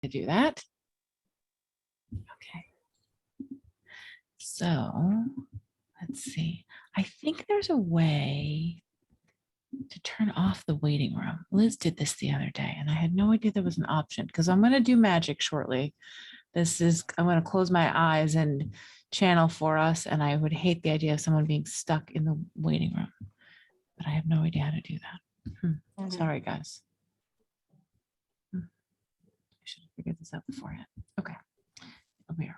to do that. Okay. So let's see. I think there's a way to turn off the waiting room. Liz did this the other day and I had no idea there was an option because I'm going to do magic shortly. I'm going to close my eyes and channel for us. And I would hate the idea of someone being stuck in the waiting room, but I have no idea how to do that. Sorry, guys. I should have figured this out beforehand. Okay. It'll be all right.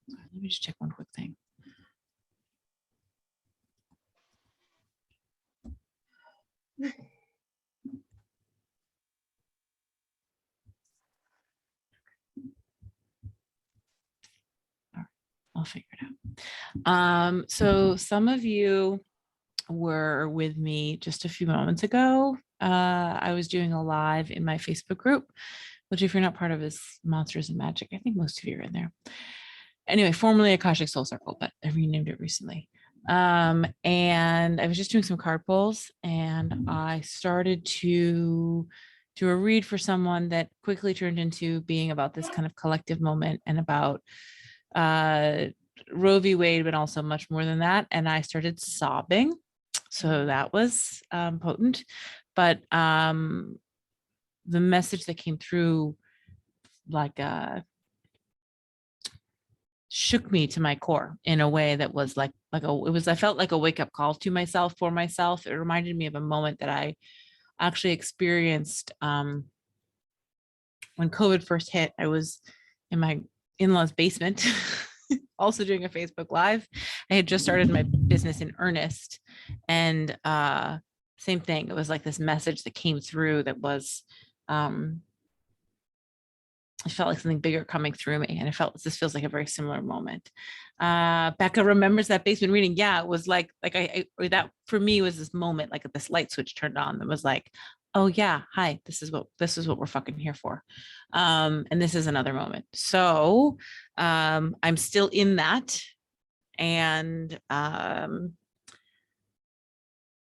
Sorry, let me just check one quick thing. All right, I'll figure it out. So some of you were with me just a few moments ago. I was doing a live in my Facebook group, which if you're not part of is Monsters and Magic. I think most of you are in there. Anyway, formerly Akashic Soul Circle, but I renamed it recently. And I was just doing some card pulls and I started to do a read for someone that quickly turned into being about this kind of collective moment and about Roe v. Wade, but also much more than that. And I started sobbing. So that was potent. But the message that came through like shook me to my core in a way that was I felt like a wake-up call to myself for myself. It reminded me of a moment that I actually experienced when COVID first hit. I was in my in-laws' basement, also doing a Facebook Live. I had just started my business in earnest, and same thing. It was like this message that came through that was I felt like something bigger coming through me, and this feels like a very similar moment. Becca remembers that basement reading. Yeah, it was like that for me was this moment, like this light switch turned on that was like, oh yeah, hi, this is what we're fucking here for. And this is another moment. So I'm still in that, and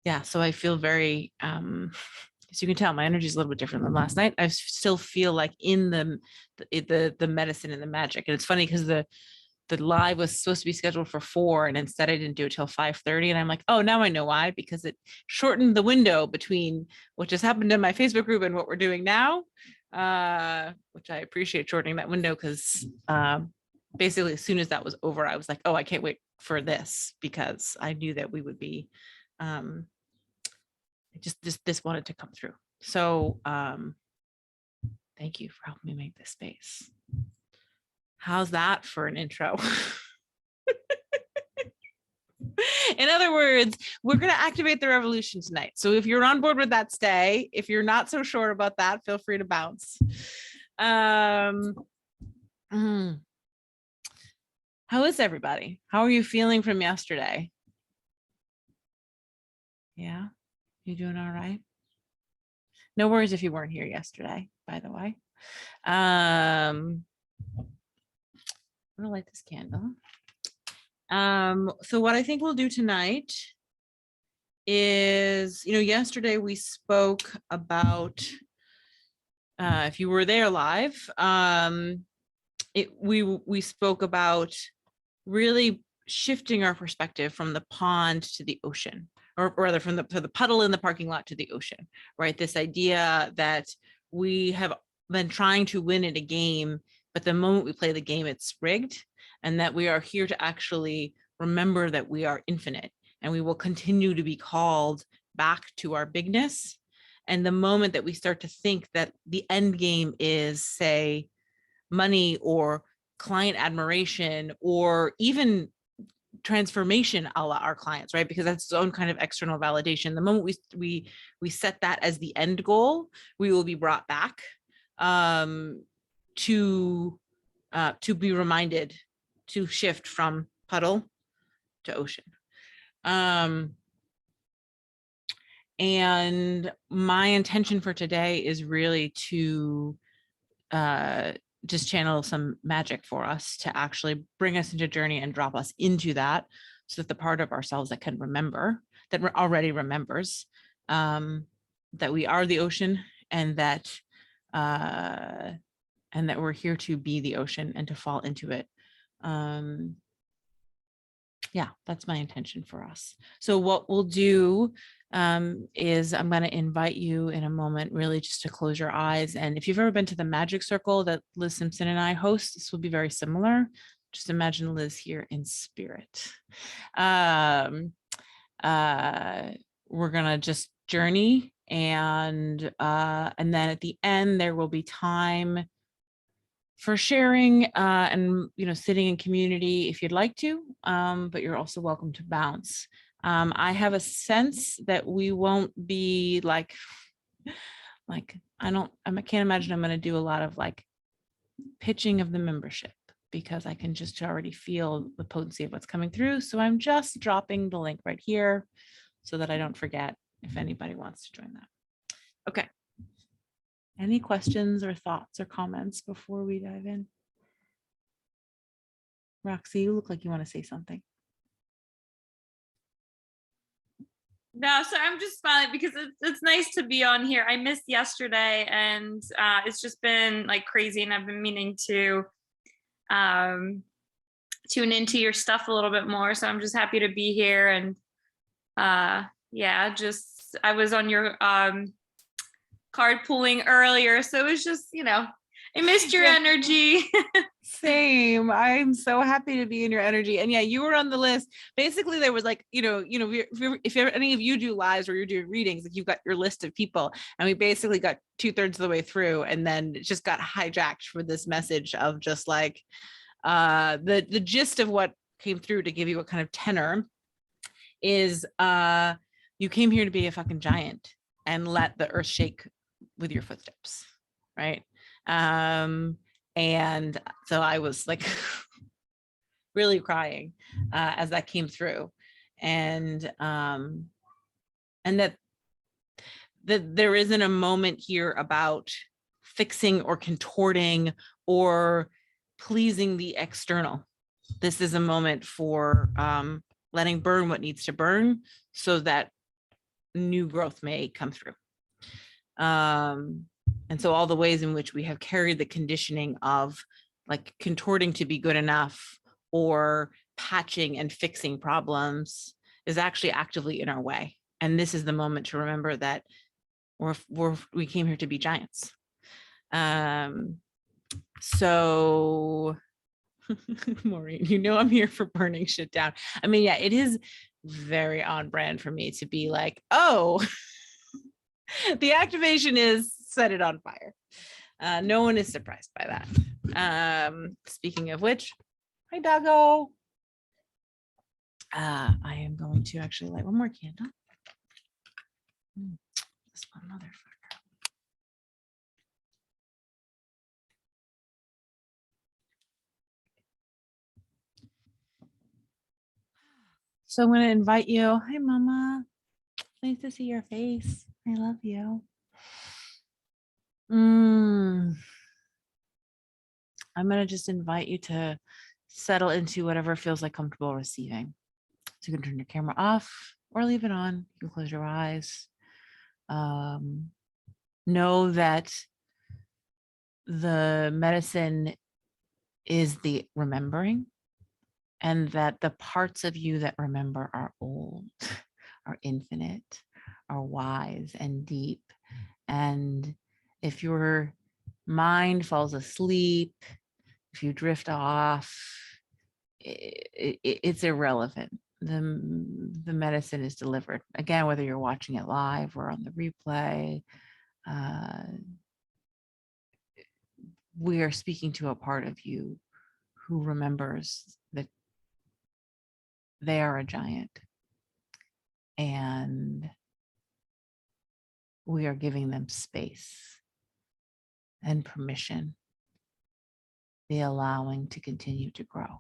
yeah, so I feel very as you can tell, my energy is a little bit different than last night. I still feel like in the medicine and the magic. And it's funny because the live was supposed to be scheduled for 4, and instead I didn't do it till 5:30. And I'm like, oh, now I know why, because it shortened the window between what just happened in my Facebook group and what we're doing now, which I appreciate shortening that window because basically as soon as that was over, I was like, oh, I can't wait for this because I knew that we would be this wanted to come through. So thank you for helping me make this space. How's that for an intro? In other words, we're going to activate the revolution tonight. So if you're on board with that, stay. If you're not so sure about that, feel free to bounce. How is everybody? How are you feeling from yesterday? Yeah, you doing all right? No worries if you weren't here yesterday, by the way. I'm gonna light this candle. So what I think we'll do tonight is, yesterday we spoke about, if you were there live, we spoke about really shifting our perspective from the pond to the ocean, or rather from the puddle in the parking lot to the ocean, right? This idea that we have been trying to win at a game, but the moment we play the game, it's rigged, and that we are here to actually remember that we are infinite and we will continue to be called back to our bigness. And the moment that we start to think that the end game is, say, money or client admiration or even transformation a la our clients, right? Because that's its own kind of external validation. The moment we set that as the end goal, we will be brought back to be reminded to shift from puddle to ocean. And my intention for today is really to just channel some magic for us to actually bring us into journey and drop us into that, so that the part of ourselves that can remember, that already remembers, that we are the ocean, and that we're here to be the ocean and to fall into it. Yeah, that's my intention for us. So what we'll do is I'm going to invite you in a moment, really just to close your eyes. And if you've ever been to the magic circle that Liz Simpson and I host, this will be very similar. Just imagine Liz here in spirit. We're going to just journey, and then at the end, there will be time for sharing and sitting in community if you'd like to, but you're also welcome to bounce. I have a sense that we won't be like I can't imagine I'm going to do a lot of like pitching of the membership, because I can just already feel the potency of what's coming through. So I'm just dropping the link right here so that I don't forget if anybody wants to join that. Okay. Any questions or thoughts or comments before we dive in? Roxy, you look like you want to say something. No, so I'm just smiling because it's nice to be on here. I missed yesterday, and it's just been like crazy, and I've been meaning to tune into your stuff a little bit more. So I'm just happy to be here. And yeah, just I was on your card pulling earlier, so it was just, I missed your energy. Same. I'm so happy to be in your energy. And yeah, you were on the list. Basically, there was like, if any of you do lives or you're doing readings, like you've got your list of people, and we basically got 2/3 of the way through, and then it just got hijacked for this message of just like the gist of what came through, to give you a kind of tenor, is you came here to be a fucking giant and let the earth shake with your footsteps, right? And so I was like really crying as that came through, and that there isn't a moment here about fixing or contorting or pleasing the external. This is a moment for letting burn what needs to burn so that new growth may come through. And so all the ways in which we have carried the conditioning of like contorting to be good enough or patching and fixing problems is actually actively in our way. And this is the moment to remember that we came here to be giants. So Maureen, I'm here for burning shit down. I mean, yeah, it is very on brand for me to be like, oh, the activation is set it on fire. No one is surprised by that. Speaking of which, hi, doggo. I am going to actually light one more candle. This one, motherfucker. So I'm going to invite you. Hi, Mama. Nice to see your face. I love you. I'm going to just invite you to settle into whatever feels like comfortable receiving. So you can turn your camera off or leave it on. You can close your eyes. Know that the medicine is the remembering, and that the parts of you that remember are old, are infinite, are wise and deep. And if your mind falls asleep, if you drift off, it's irrelevant. The medicine is delivered. Again, whether you're watching it live or on the replay, we are speaking to a part of you who remembers that they are a giant, and we are giving them space and permission, the allowing to continue to grow.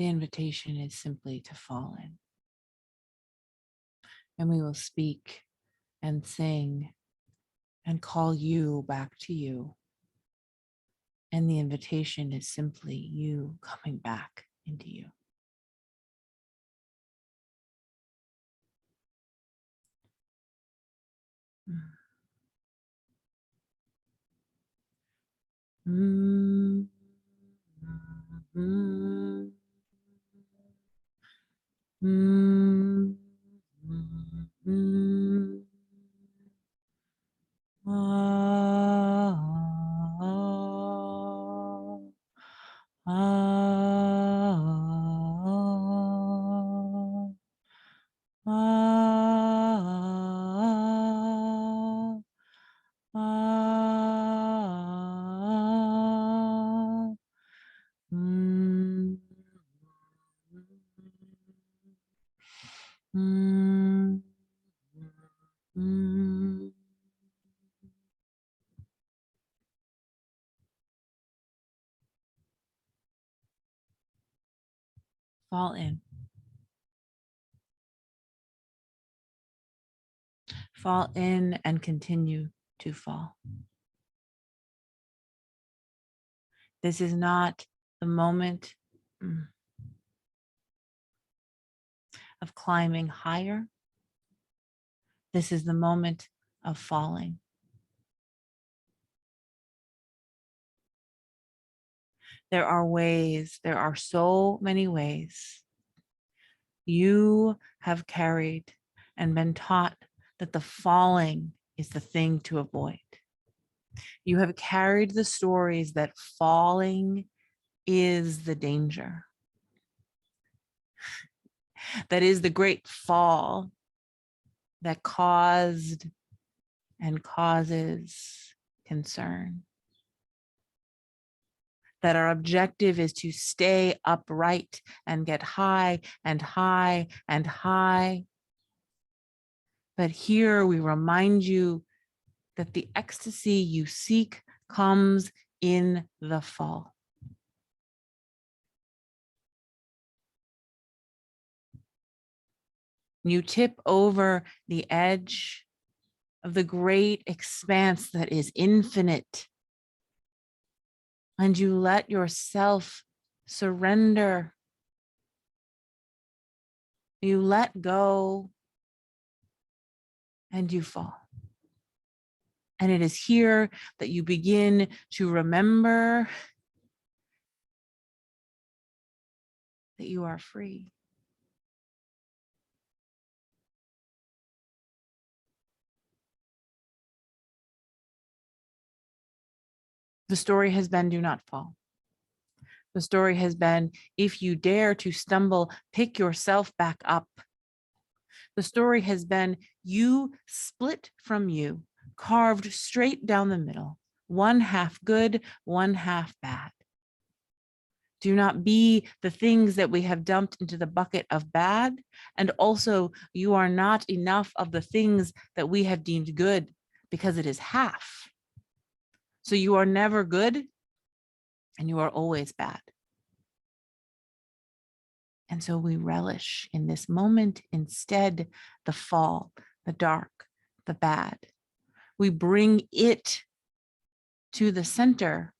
The invitation is simply to fall in. And we will speak and sing and call you back to you. And the invitation is simply you coming back into you. Mm. Mm. Mm. Mm. Ah. Ah. Ah. Ah. Mm. Mm. Mm. Fall in. Fall in and continue to fall. This is not the moment of climbing higher. This is the moment of falling. There are ways, there are so many ways you have carried and been taught that the falling is the thing to avoid. You have carried the stories that falling is the danger. That is the great fall that caused and causes concern. That our objective is to stay upright and get high and high and high. But here we remind you that the ecstasy you seek comes in the fall. You tip over the edge of the great expanse that is infinite, and you let yourself surrender. You let go and you fall. And it is here that you begin to remember that you are free. The story has been, do not fall. The story has been, if you dare to stumble, pick yourself back up. The story has been, you split from you, carved straight down the middle, one half good, one half bad. Do not be the things that we have dumped into the bucket of bad. And also, you are not enough of the things that we have deemed good, because it is half. So you are never good and you are always bad. And so we relish in this moment instead the fall, the dark, the bad. We bring it to the center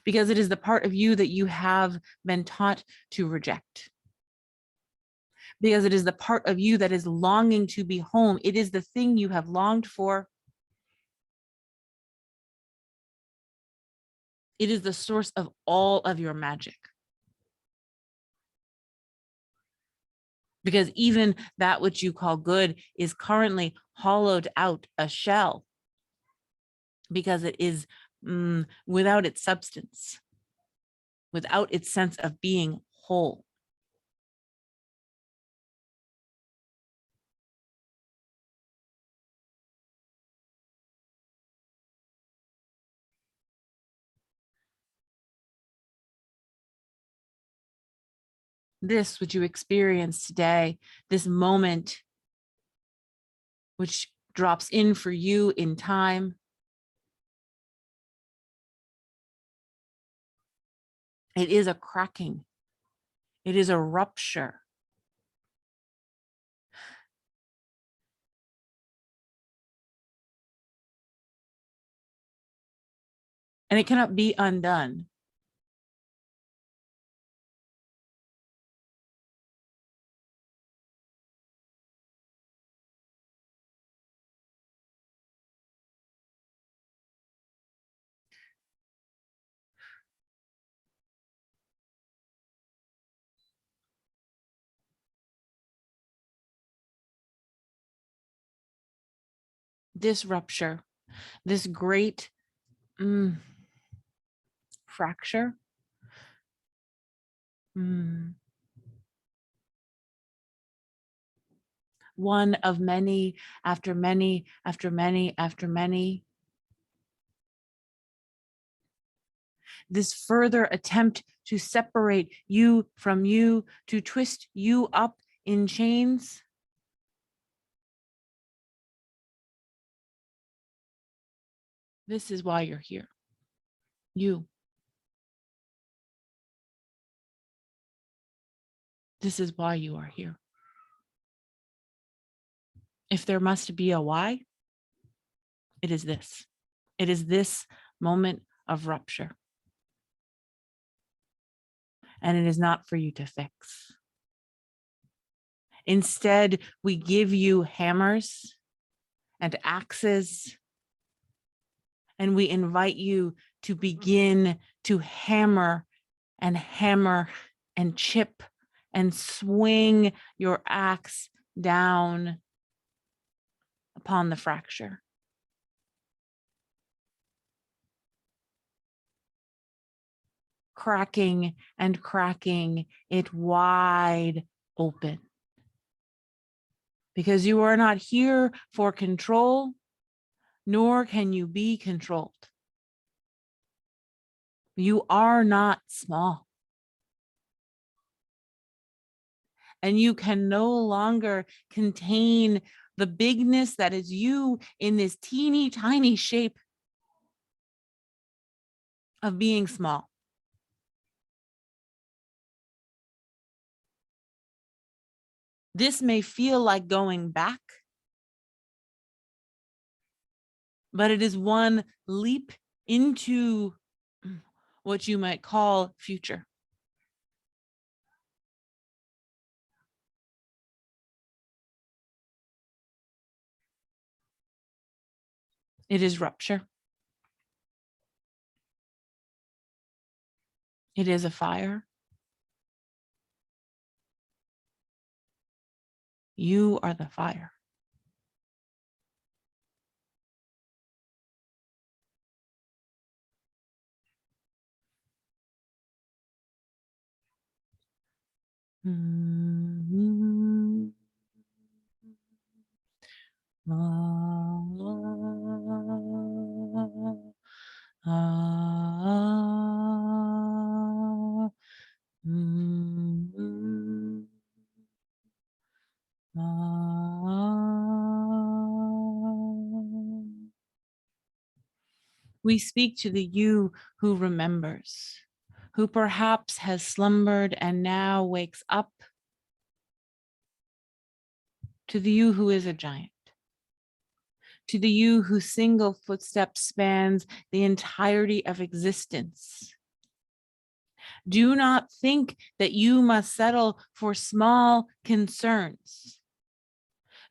because it is the part of you that you have been taught to reject. Because it is the part of you that is longing to be home. It is the thing you have longed for. It is the source of all of your magic. Because even that which you call good is currently hollowed out, a shell, because it is without its substance, without its sense of being whole. This, which you experience today, this moment, which drops in for you in time, It is a cracking. It is a rupture. And it cannot be undone. This rupture, this great fracture, one of many after many after many after many. This further attempt to separate you from you, to twist you up in chains. This is why you're here. You. This is why you are here. If there must be a why, it is this. It is this moment of rupture. And it is not for you to fix. Instead, we give you hammers and axes, and we invite you to begin to hammer and chip and swing your axe down upon the fracture. Cracking and cracking it wide open. Because you are not here for control, nor can you be controlled. You are not small. And you can no longer contain the bigness that is you in this teeny tiny shape of being small. This may feel like going back, but it is one leap into what you might call future. It is rupture. It is a fire. You are the fire. Mm-hmm. We speak to the you who remembers, who perhaps has slumbered and now wakes up, to the you who is a giant, to the you whose single footstep spans the entirety of existence. Do not think that you must settle for small concerns.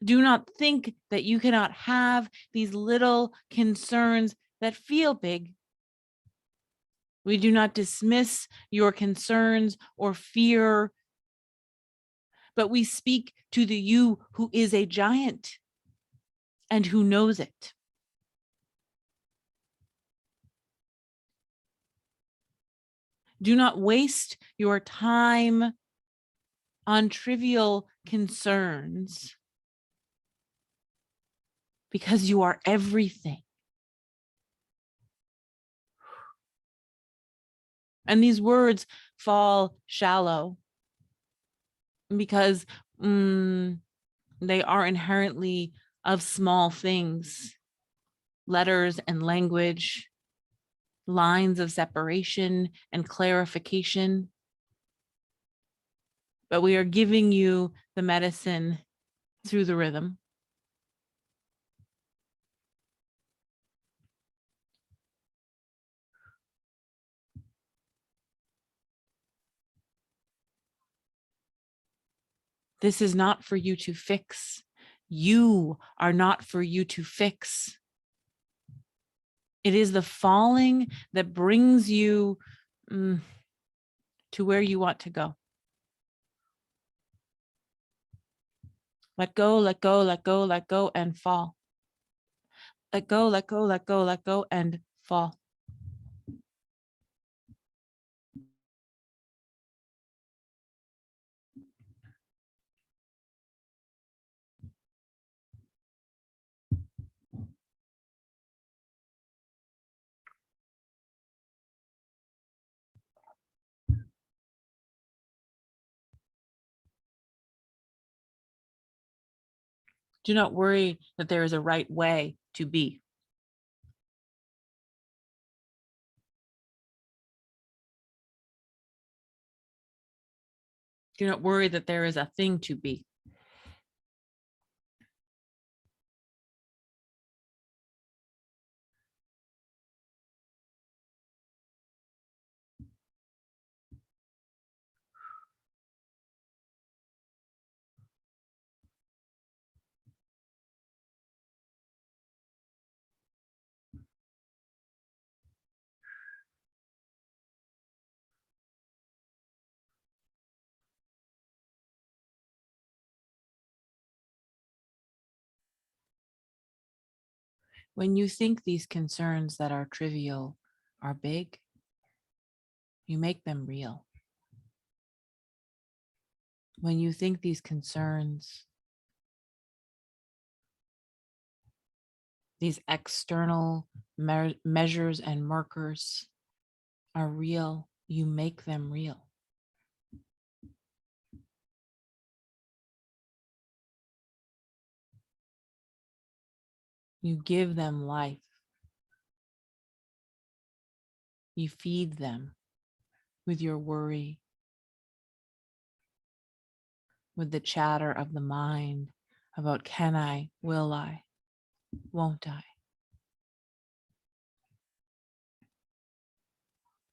Do not think that you cannot have these little concerns that feel big. We do not dismiss your concerns or fear, but we speak to the you who is a giant and who knows it. Do not waste your time on trivial concerns, because you are everything. And these words fall shallow because they are inherently of small things, letters and language. lines of separation and clarification. But we are giving you the medicine through the rhythm. This is not for you to fix. You are not for you to fix. It is the falling that brings you to where you want to go. Let go, let go, let go, let go, and fall. Let go, let go, let go, let go, and fall. Do not worry that there is a right way to be. Do not worry that there is a thing to be. When you think these concerns that are trivial are big, you make them real. When you think these concerns, these external measures and markers are real, you make them real. You give them life. You feed them with your worry, with the chatter of the mind about can I, will I, won't I?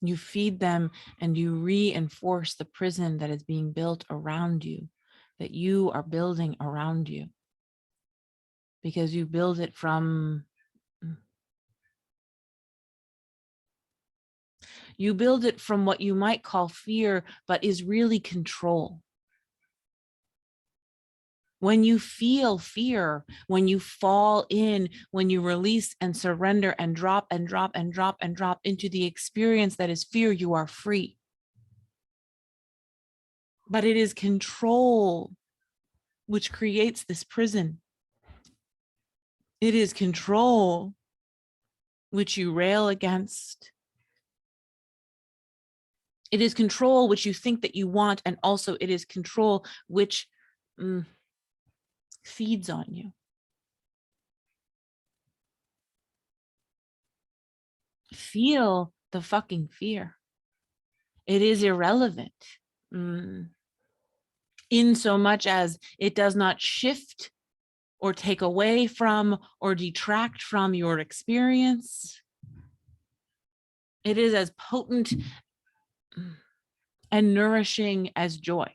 You feed them and you reinforce the prison that is being built around you, that you are building around you, because you build it from what you might call fear, but is really control. When you feel fear, when you fall in, when you release and surrender and drop and drop and drop and drop into the experience that is fear, you are free. But it is control which creates this prison. It is control which you rail against. It is control which you think that you want, and also it is control which feeds on you. Feel the fucking fear. It is irrelevant in so much as it does not shift or take away from or detract from your experience. It is as potent and nourishing as joy.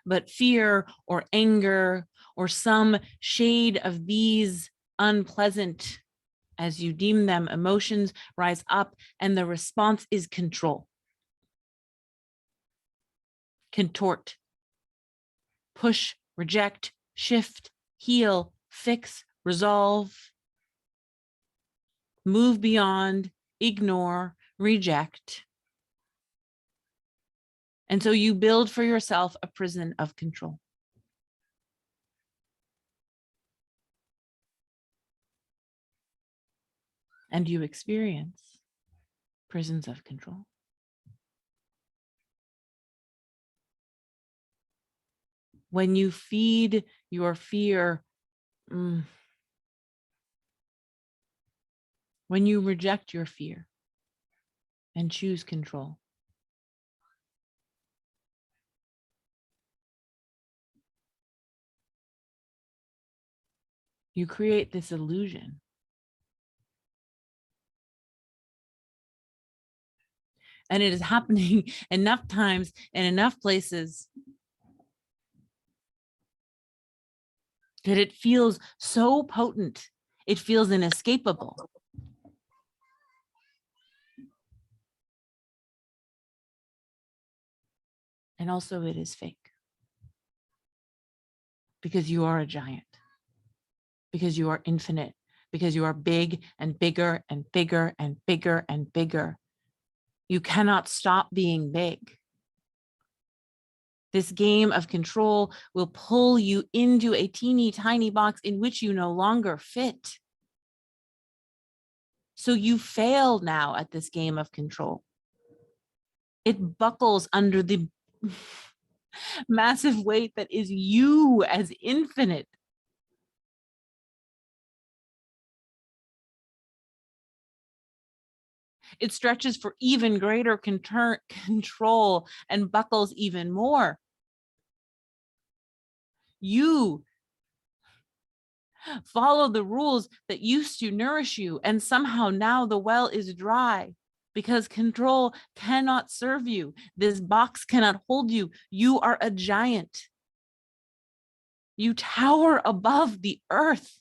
But fear or anger or some shade of these unpleasant, as you deem them, emotions rise up, and the response is control. Contort, push, reject, shift, heal, fix, resolve, move beyond, ignore, reject. And so you build for yourself a prison of control. And you experience prisons of control. When you feed your fear, when you reject your fear and choose control, you create this illusion. And it is happening enough times and enough places that it feels so potent. It feels inescapable. And also it is fake. Because you are a giant. Because you are infinite. Because you are big and bigger and bigger and bigger and bigger. You cannot stop being big. This game of control will pull you into a teeny tiny box in which you no longer fit. So you fail now at this game of control. It buckles under the massive weight that is you as infinite. It stretches for even greater control and buckles even more. You follow the rules that used to nourish you, and somehow now the well is dry because control cannot serve you. This box cannot hold you. You are a giant. You tower above the earth.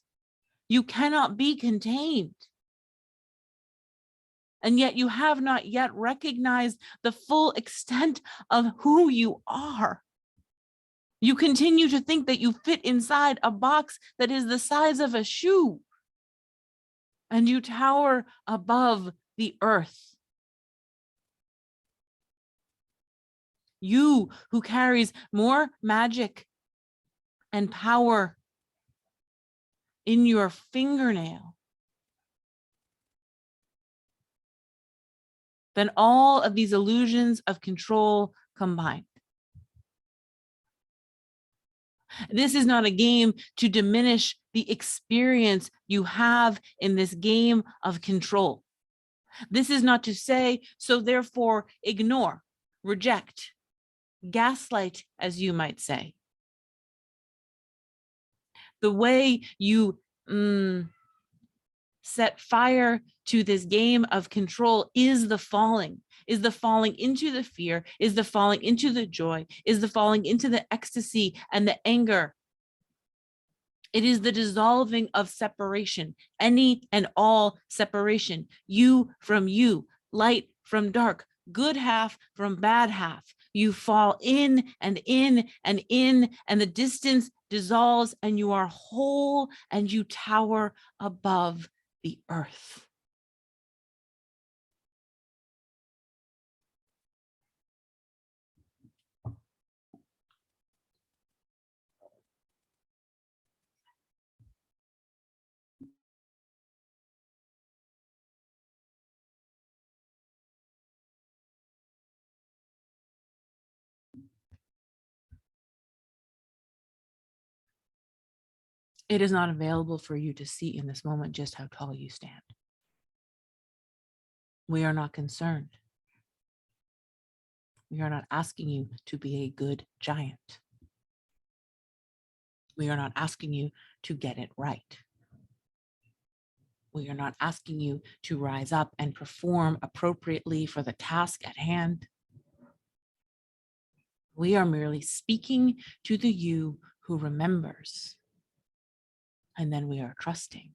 You cannot be contained. And yet you have not yet recognized the full extent of who you are. You continue to think that you fit inside a box that is the size of a shoe. And you tower above the earth. You who carries more magic and power in your fingernail than all of these illusions of control combined. This is not a game to diminish the experience you have in this game of control. This is not to say, so therefore ignore, reject, gaslight, as you might say. The way you set fire to this game of control is the falling into the fear, is the falling into the joy, is the falling into the ecstasy and the anger. It is the dissolving of separation, any and all separation, you from you, light from dark, good half from bad half. You fall in and in and in, and the distance dissolves, and you are whole, and you tower above the earth. It is not available for you to see in this moment just how tall you stand. We are not concerned. We are not asking you to be a good giant. We are not asking you to get it right. We are not asking you to rise up and perform appropriately for the task at hand. We are merely speaking to the you who remembers. And then we are trusting.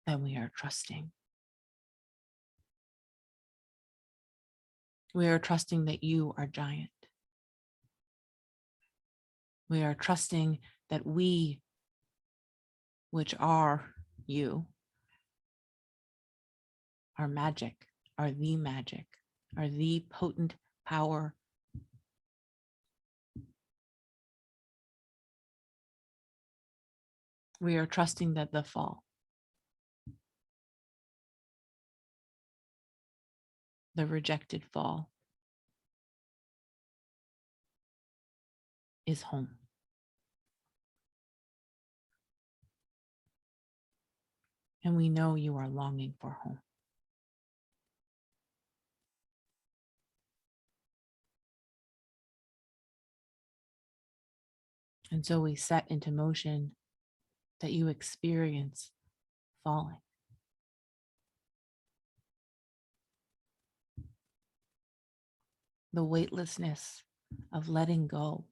Then we are trusting. We are trusting that you are giant. We are trusting that we, which are you, are magic, are the potent power. We are trusting that the fall, the rejected fall, is home. And we know you are longing for home. And so we set into motion that you experience falling. The weightlessness of letting go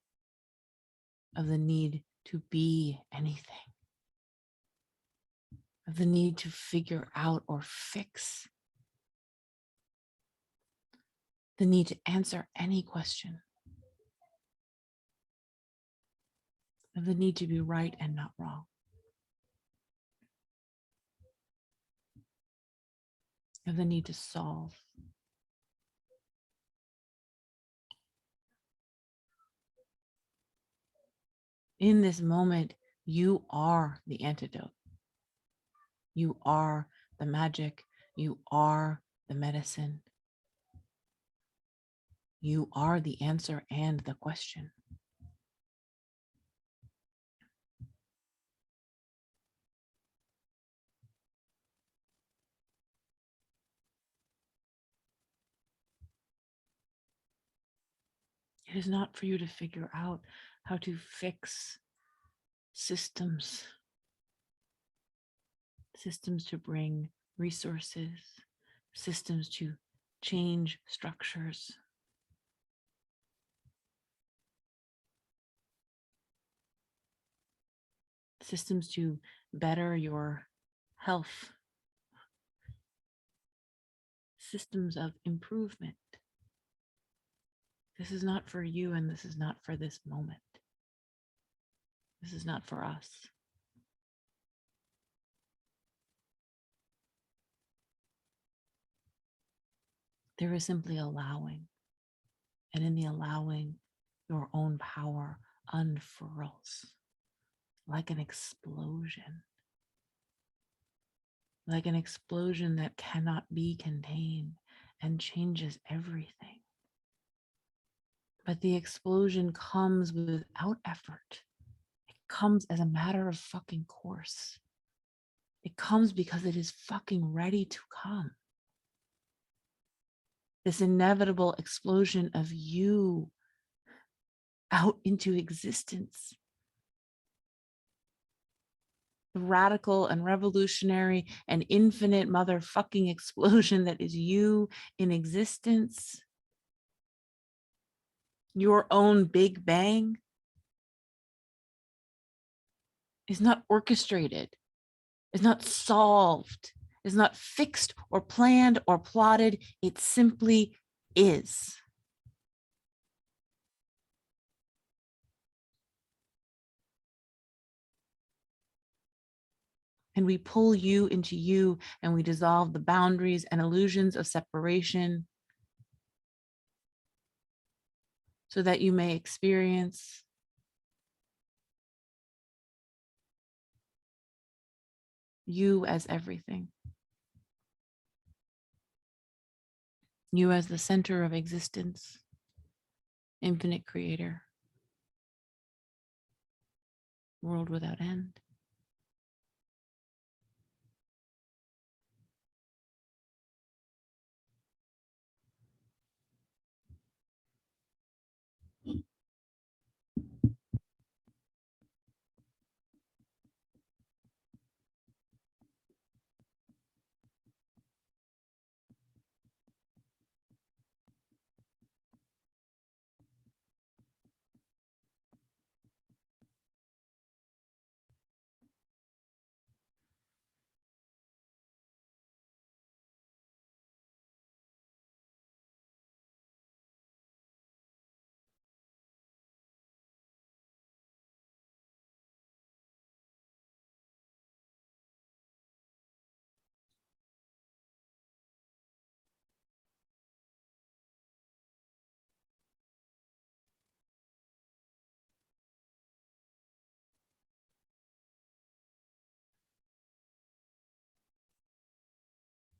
of the need to be anything, of the need to figure out or fix, the need to answer any question, of the need to be right and not wrong, of the need to solve. In this moment, you are the antidote. You are the magic. You are the medicine. You are the answer and the question. It is not for you to figure out how to fix systems, systems to bring resources, systems to change structures. Systems to better your health, systems of improvement. This is not for you, and this is not for this moment. This is not for us. There is simply allowing. And in the allowing, your own power unfurls like an explosion that cannot be contained and changes everything. But the explosion comes without effort. It comes as a matter of fucking course. It comes because it is fucking ready to come. This inevitable explosion of you out into existence. The radical and revolutionary and infinite motherfucking explosion that is you in existence. Your own Big Bang is not orchestrated, is not solved, is not fixed or planned or plotted. It simply is. And we pull you into you, and we dissolve the boundaries and illusions of separation so that you may experience you as everything. You as the center of existence, infinite creator, world without end.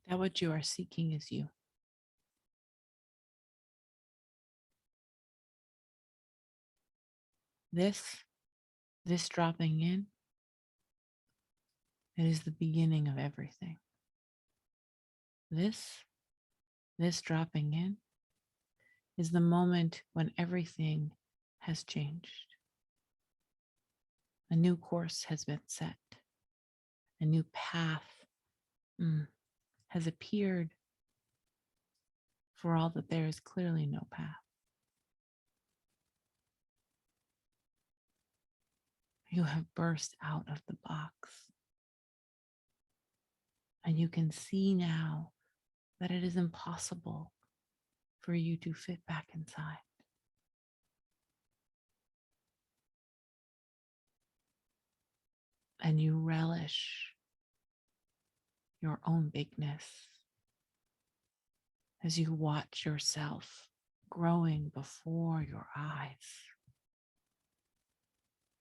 That what you are seeking is you. This dropping in, it is the beginning of everything. This dropping in is the moment when everything has changed. A new course has been set. A new path has appeared, for all that there is clearly no path. You have burst out of the box. And you can see now that it is impossible for you to fit back inside. And you relish your own bigness as you watch yourself growing before your eyes.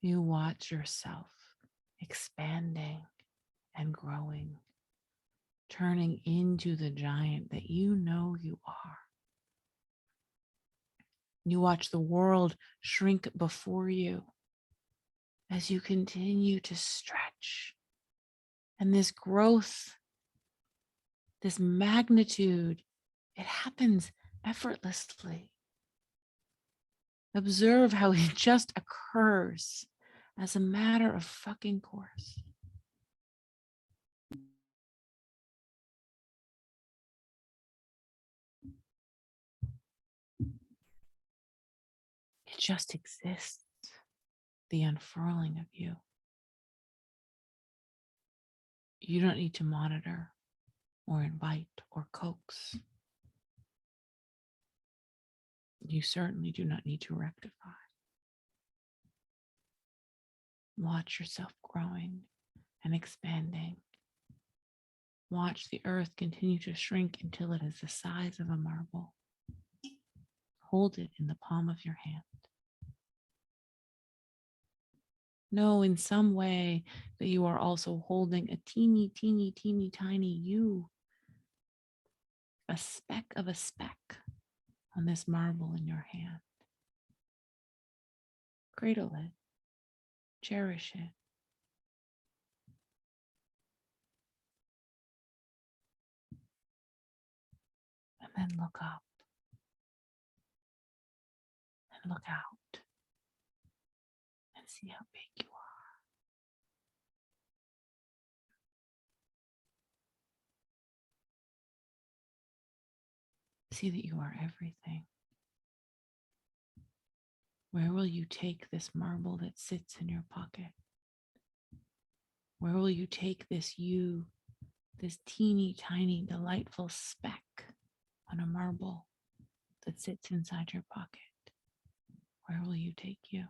You watch yourself expanding and growing, turning into the giant that you know you are. You watch the world shrink before you as you continue to stretch. And this growth, this magnitude, it happens effortlessly. Observe how it just occurs as a matter of fucking course. It just exists, the unfurling of you. You don't need to monitor or invite or coax. You certainly do not need to rectify. Watch yourself growing and expanding. Watch the earth continue to shrink until it is the size of a marble. Hold it in the palm of your hand. Know in some way that you are also holding a teeny, teeny, teeny, tiny you, a speck of a speck on this marble in your hand. Cradle it, cherish it. And then look up and look out and see how big you are. See that you are everything. Where will you take this marble that sits in your pocket? Where will you take this you, this teeny tiny delightful speck on a marble that sits inside your pocket? Where will you take you?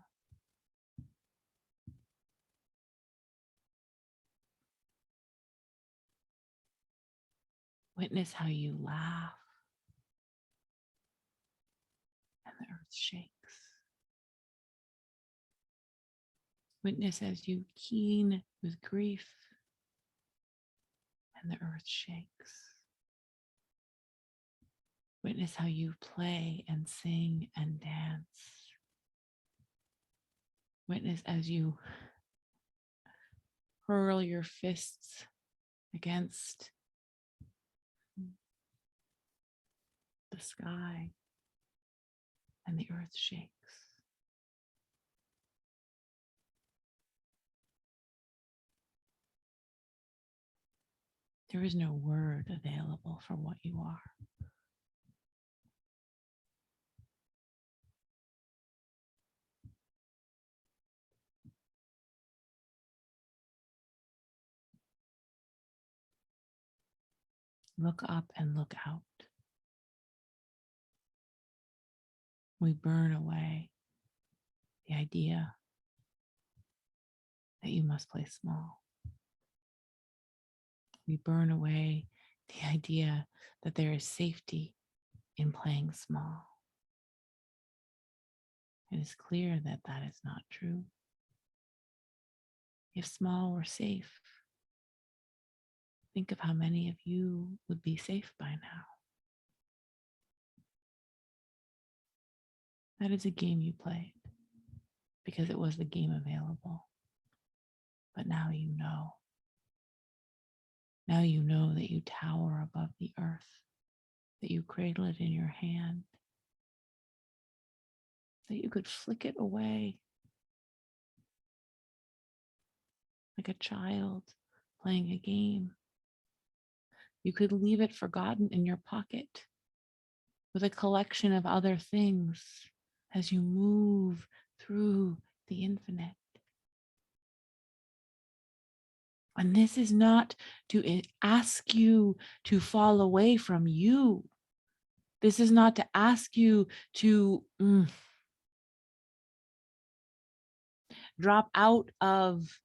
Witness how you laugh and the earth shakes. Witness as you keen with grief and the earth shakes. Witness how you play and sing and dance. Witness as you hurl your fists against the sky and the earth shakes. There is no word available for what you are. Look up and look out. We burn away the idea that you must play small. We burn away the idea that there is safety in playing small. It is clear that that is not true. If small were safe, think of how many of you would be safe by now. That is a game you played because it was the game available. But now you know. Now you know that you tower above the earth, that you cradle it in your hand, that you could flick it away like a child playing a game. You could leave it forgotten in your pocket with a collection of other things as you move through the infinite. And this is not to ask you to fall away from you. This is not to ask you to drop out of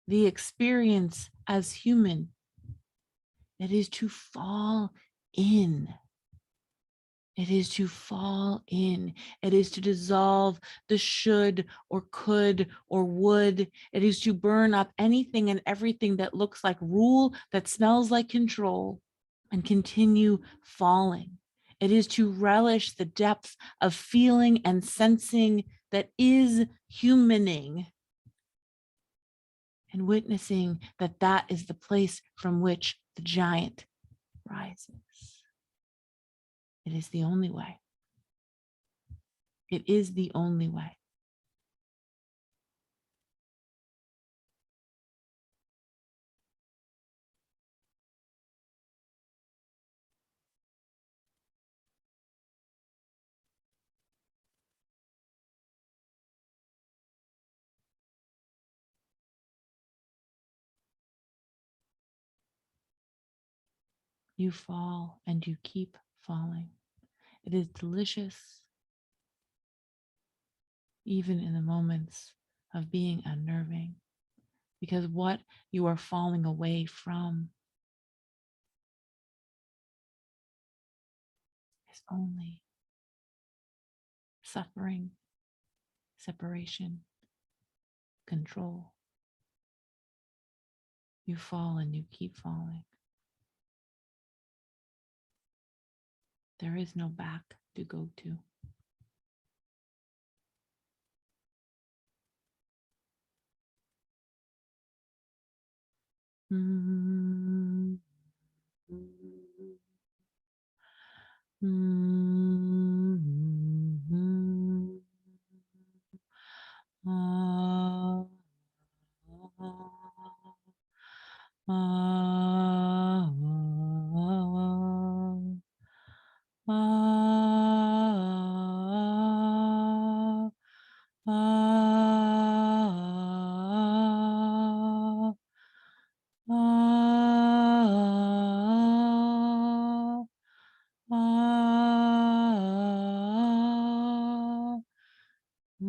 the experience as human. It is to fall in. It is to fall in. It is to dissolve the should or could or would. It is to burn up anything and everything that looks like rule, that smells like control, and continue falling. It is to relish the depth of feeling and sensing that is humaning, and witnessing that that is the place from which the giant rises. It is the only way. It is the only way. You fall and you keep falling. It is delicious, even in the moments of being unnerving, because what you are falling away from is only suffering, separation, control. You fall and you keep falling. There is no back to go to. Mm-hmm. Mm-hmm.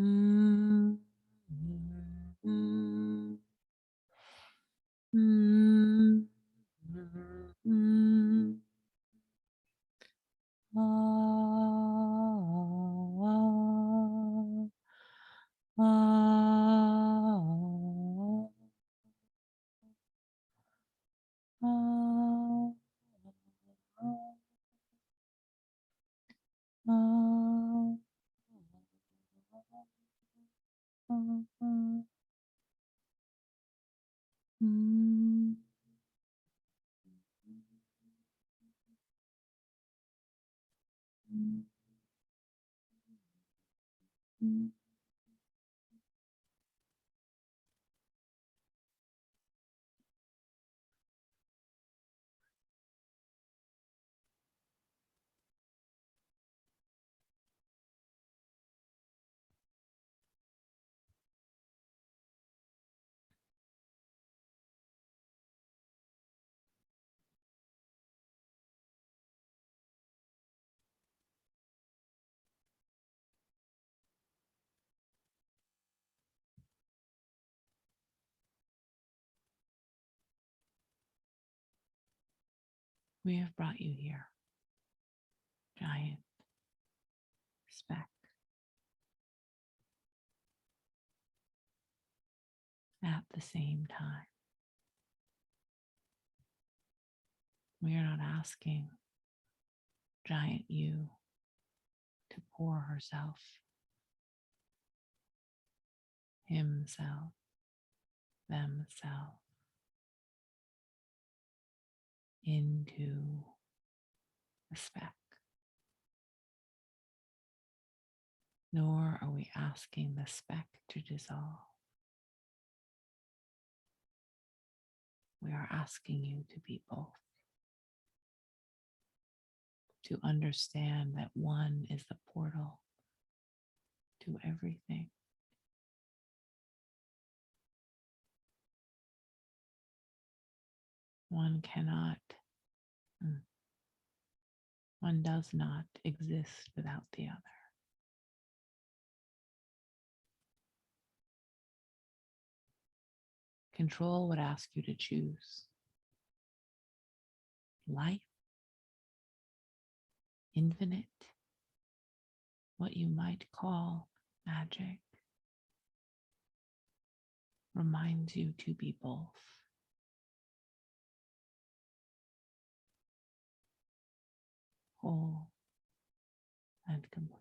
Mm, mm, mm, mm, ah, ah, ah, ah, ah, mm, mm, mm. We have brought you here, giant speck, at the same time. We are not asking giant you to pour herself himself, themselves into the speck. Nor are we asking the speck to dissolve. We are asking you to be both, to understand that one is the portal to everything. One cannot, one does not exist without the other. Control would ask you to choose life, infinite, what you might call magic, reminds you to be both. Whole and complete.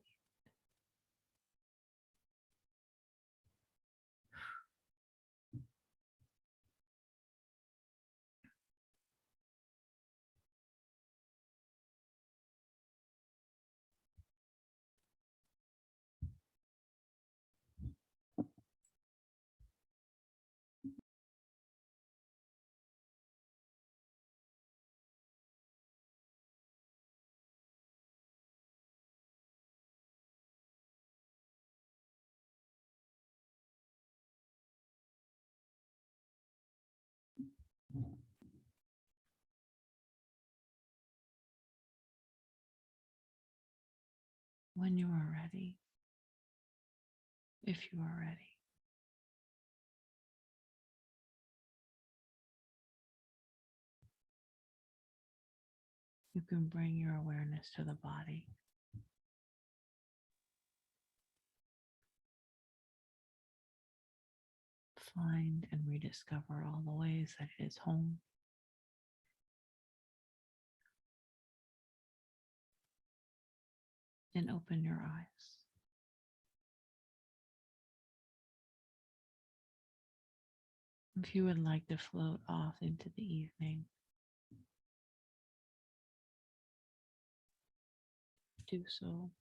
When you are ready, if you are ready, you can bring your awareness to the body. Find and rediscover all the ways that it is home. And open your eyes. If you would like to float off into the evening, do so.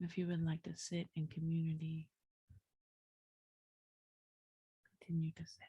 If you would like to sit in community, continue to sit.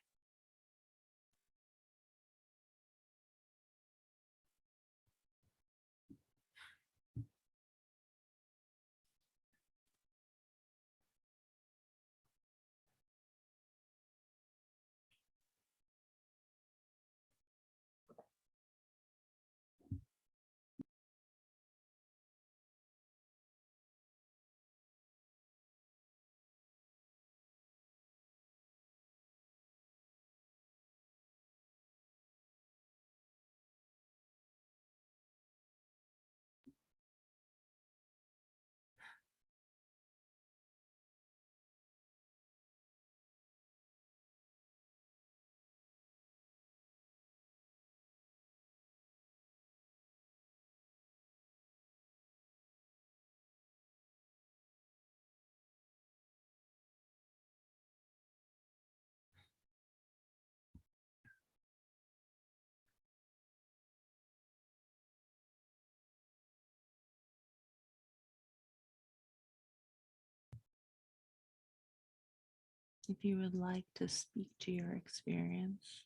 If you would like to speak to your experience,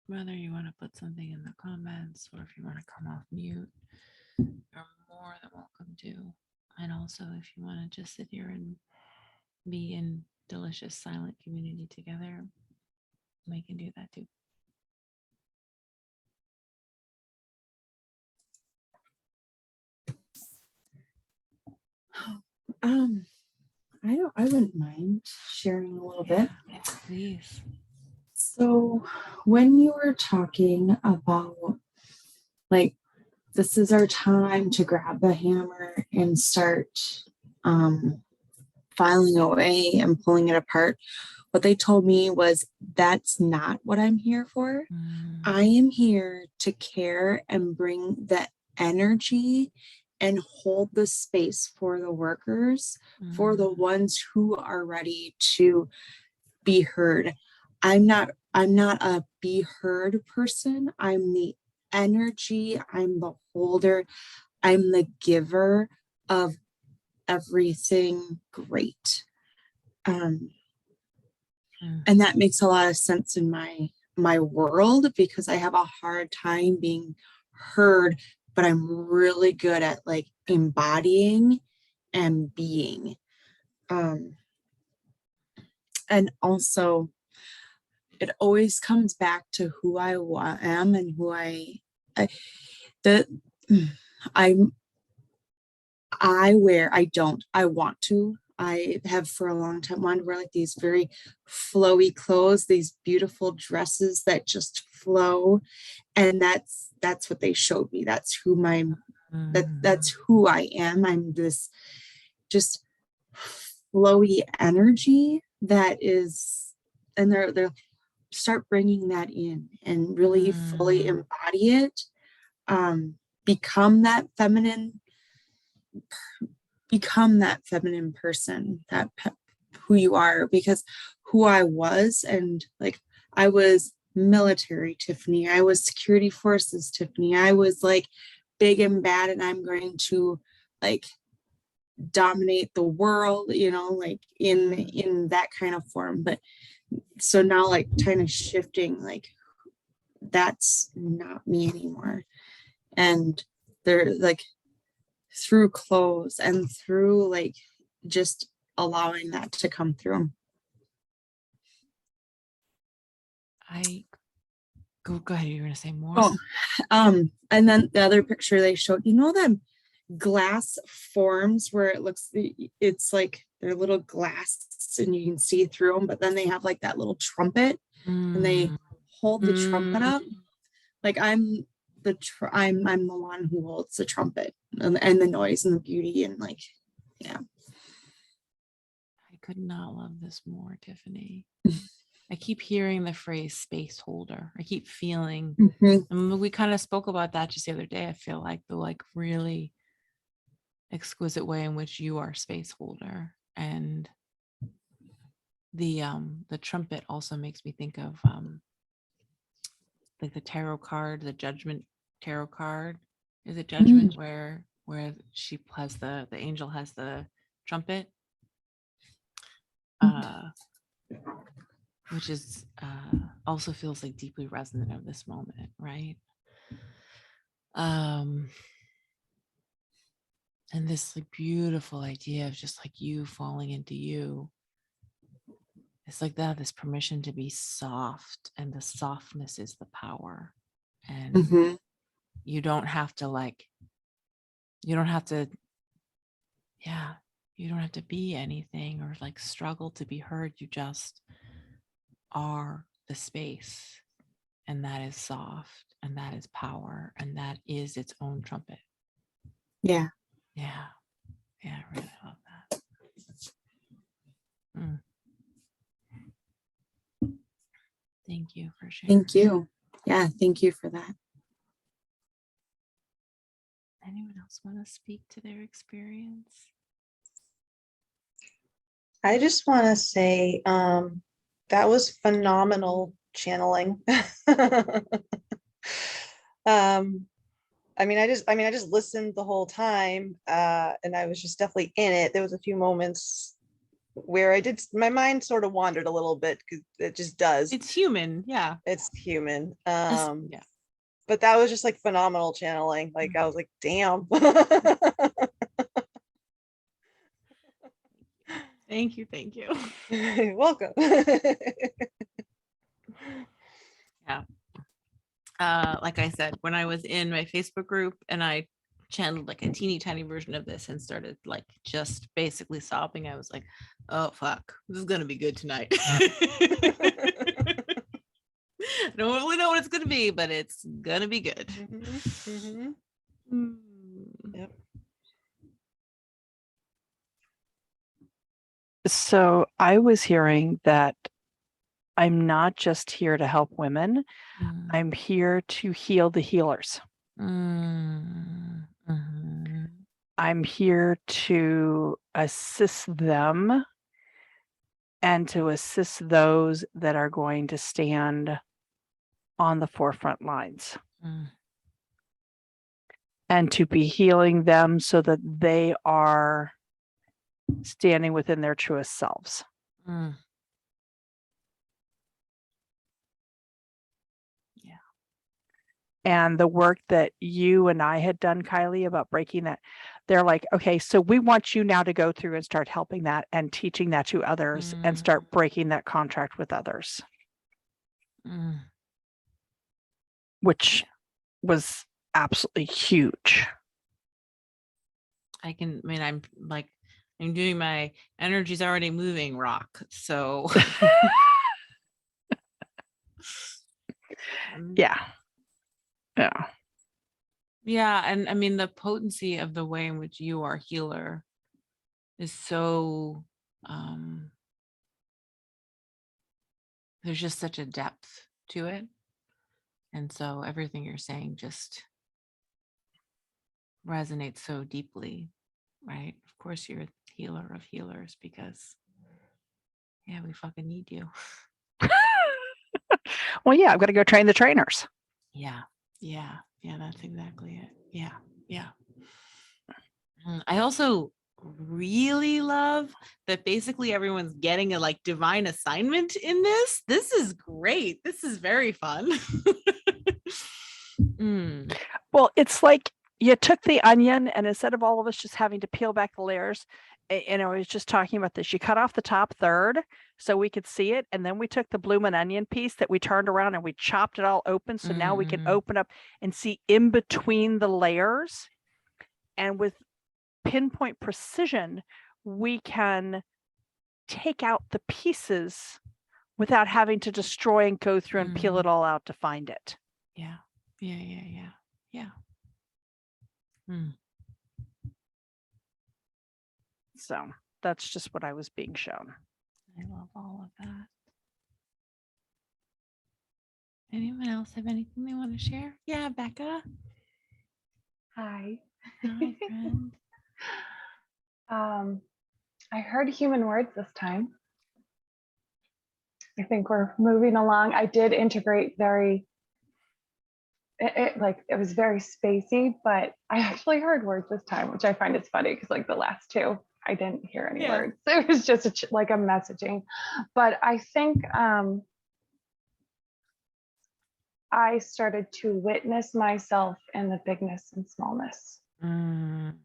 whether you want to put something in the comments or if you want to come off mute, you're more than welcome to. And also, if you want to just sit here and be in delicious silent community together, we can do that too. I wouldn't mind sharing a little bit. Yeah, please. So when you were talking about like this is our time to grab the hammer and start filing away and pulling it apart, what they told me was, that's not what I'm here for. I am here to care and bring the energy and hold the space for the workers, for the ones who are ready to be heard. I'm not a be heard person. I'm the energy, I'm the holder, I'm the giver of everything great. And that makes a lot of sense in my world, because I have a hard time being heard, but I'm really good at like embodying and being. And also, it always comes back to who I am and who I want to. I have for a long time wanted to wear like these very flowy clothes, these beautiful dresses that just flow. And that's what they showed me. That's that's who I am. I'm this just flowy energy that is, and they're start bringing that in and really fully embody it. Become that feminine person, who you are, because who I was, and like I was military Tiffany, I was security forces Tiffany, I was like big and bad, and I'm going to like dominate the world, like in that kind of form. But so now, like, kind of shifting, like, that's not me anymore. And they're like, through clothes and through like just allowing that to come through. Go ahead, you're gonna say more. And then the other picture they showed, them glass forms where it's like they're little glass and you can see through them, but then they have like that little trumpet and they hold the trumpet up. Like I'm the one who holds the trumpet and the noise and the beauty, and like, yeah. I could not love this more, Tiffany. I keep hearing the phrase space holder. I keep feeling, and we kind of spoke about that just the other day. I feel like the like really exquisite way in which you are space holder, and the trumpet also makes me think of like the tarot card, the judgment tarot card. Is it judgment where she has the angel has the trumpet, which is also feels like deeply resonant of this moment, right? And this like beautiful idea of just like you falling into you. It's like that, this permission to be soft, and the softness is the power. And you don't have to be anything or like struggle to be heard. You just are the space, and that is soft, and that is power, and that is its own trumpet. Yeah I really love that. Thank you for sharing. Thank you. Yeah, thank you for that. Anyone else want to speak to their experience? I just want to say that was phenomenal channeling. I just listened the whole time, and I was just definitely in it. There was a few moments where my mind sort of wandered a little bit, because it just does. It's human. Yeah. It's human. Yeah. But that was just like phenomenal channeling. Like I was like, damn. Thank you. You're welcome. Yeah. Like I said, when I was in my Facebook group and I channeled like a teeny tiny version of this and started like just basically sobbing, I was like, oh fuck, this is gonna be good tonight. I don't really know what it's gonna be, but it's gonna be good. Yep. So I was hearing that I'm not just here to help women. Mm, I'm here to heal the healers. mm, mhm, I'm here to assist them and to assist those that are going to stand on the forefront lines, mm, and to be healing them so that they are standing within their truest selves. mm. Yeah. And the work that you and I had done, Kylie, about breaking that, they're like, okay, so we want you now to go through and start helping that and teaching that to others and start breaking that contract with others, Mm. which was absolutely huge. I mean, I'm like, I'm doing my energy's already moving rock. So Yeah. Yeah. yeah. And I mean, the potency of the way in which you are healer is so, there's just such a depth to it. And so everything you're saying just resonates so deeply, right? Of course, you're a healer of healers because, yeah, we fucking need you. Well, yeah, I've got to go train the trainers. Yeah. Yeah. Yeah. That's exactly it. Yeah. Yeah. I also really love that basically everyone's getting a like divine assignment in this. This is great. This is very fun. Mm, Well, it's like you took the onion, and instead of all of us just having to peel back the layers, and I was just talking about this, you cut off the top third so we could see it. And then we took the bloomin' onion piece that we turned around and we chopped it all open. So now we can mm, open up and see in between the layers. And with pinpoint precision, we can take out the pieces without having to destroy and go through and peel it all out to find it. yeah. Yeah. Yeah. Yeah. Yeah. Mm, So that's just what I was being shown. I love all of that. Anyone else have anything they want to share? Yeah, Becca. Hi. Hi, friend. I heard human words this time. I think we're moving along. I did integrate it was very spacey, but I actually heard words this time, which I find is funny because like the last two, I didn't hear any Yeah. words. It was just like a messaging. But I think I started to witness myself in the bigness and smallness, Mm,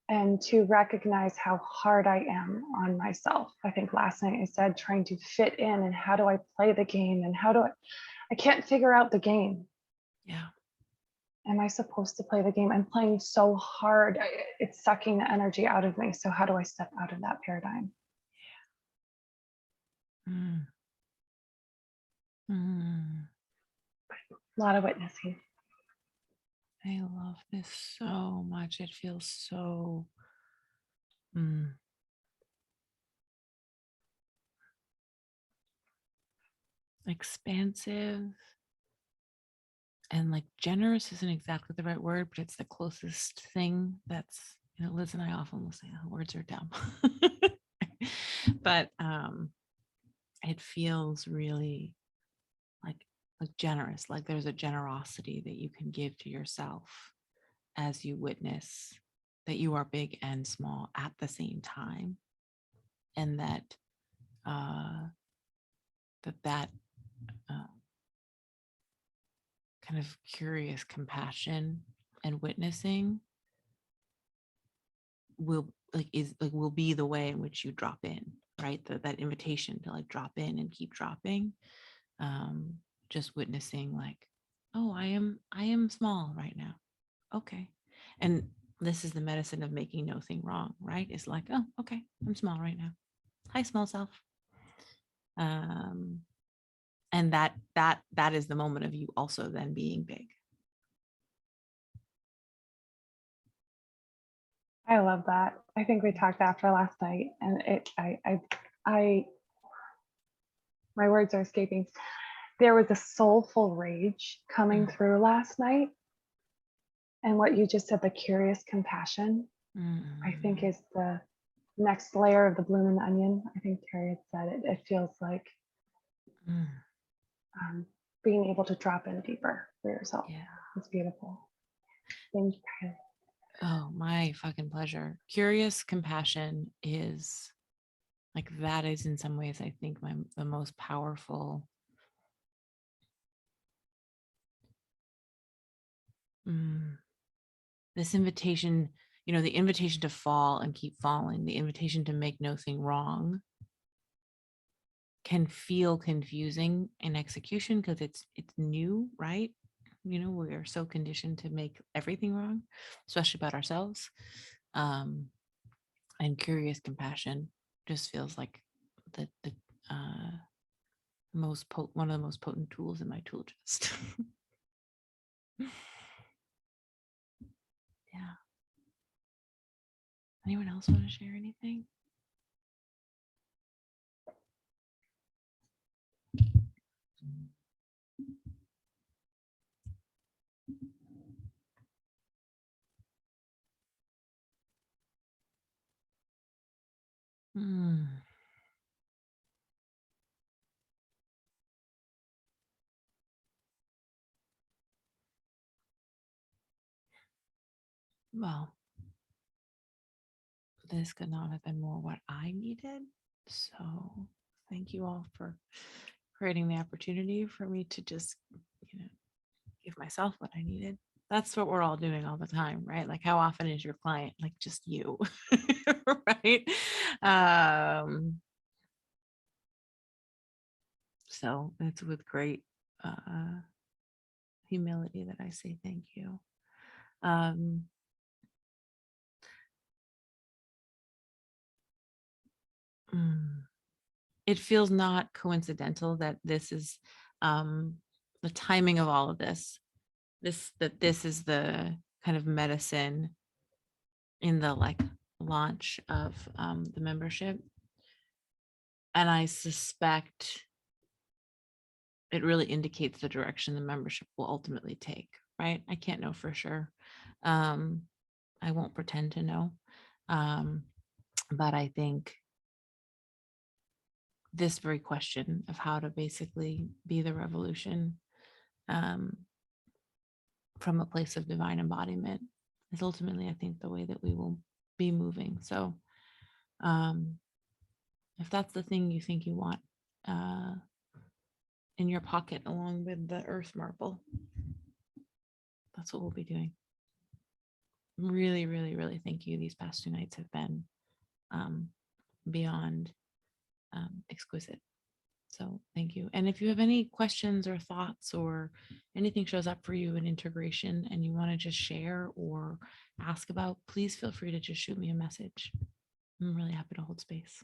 and to recognize how hard I am on myself. I think last night I said trying to fit in, and how do I play the game, and I can't figure out the game. yeah. Am I supposed to play the game? I'm playing so hard. It's sucking the energy out of me. So how do I step out of that paradigm? Mm, mm. A lot of witnessing. I love this so much. It feels so expansive, and like generous isn't exactly the right word, but it's the closest thing that's, Liz and I often will say, oh, words are dumb. But it feels really like generous, like there's a generosity that you can give to yourself as you witness that you are big and small at the same time, and that that kind of curious compassion and witnessing will will be the way in which you drop in, right? That invitation to like drop in and keep dropping, just witnessing like, oh, I am small right now, okay. And this is the medicine of making no thing wrong, right? It's like, oh, okay, I'm small right now. Hi, small self. And that is the moment of you also then being big. I love that. I think we talked after last night, and I my words are escaping. There was a soulful rage coming Mm. through last night. And what you just said, the curious compassion, I think Mm. is the next layer of the blooming onion. I think Terry had said it. It feels like Mm. being able to drop in deeper for yourself. Yeah. It's beautiful. Thank you, Kylie. Oh, my fucking pleasure. Curious compassion is like, that is in some ways, I think, the most powerful this invitation, the invitation to fall and keep falling, the invitation to make no thing wrong can feel confusing in execution because it's new, right? We are so conditioned to make everything wrong, especially about ourselves. And curious compassion just feels like the one of the most potent tools in my tool chest. Yeah. Anyone else want to share anything? Hmm. Well, this could not have been more what I needed. So thank you all for creating the opportunity for me to just, give myself what I needed. That's what we're all doing all the time, right? Like, how often is your client like just you? Right? So it's with great humility that I say thank you. It feels not coincidental that this is the timing of all of this. This is the kind of medicine in the launch of the membership, and I suspect it really indicates the direction the membership will ultimately take. Right? I can't know for sure. I won't pretend to know, but I think this very question of how to basically be the revolution from a place of divine embodiment is ultimately, I think, the way that we will be moving. So if that's the thing you think you want in your pocket along with the earth marble, that's what we'll be doing. Really, really, really thank you. These past 2 nights have been beyond exquisite. So thank you. And if you have any questions or thoughts or anything shows up for you in integration and you want to just share or ask about, please feel free to just shoot me a message. I'm really happy to hold space.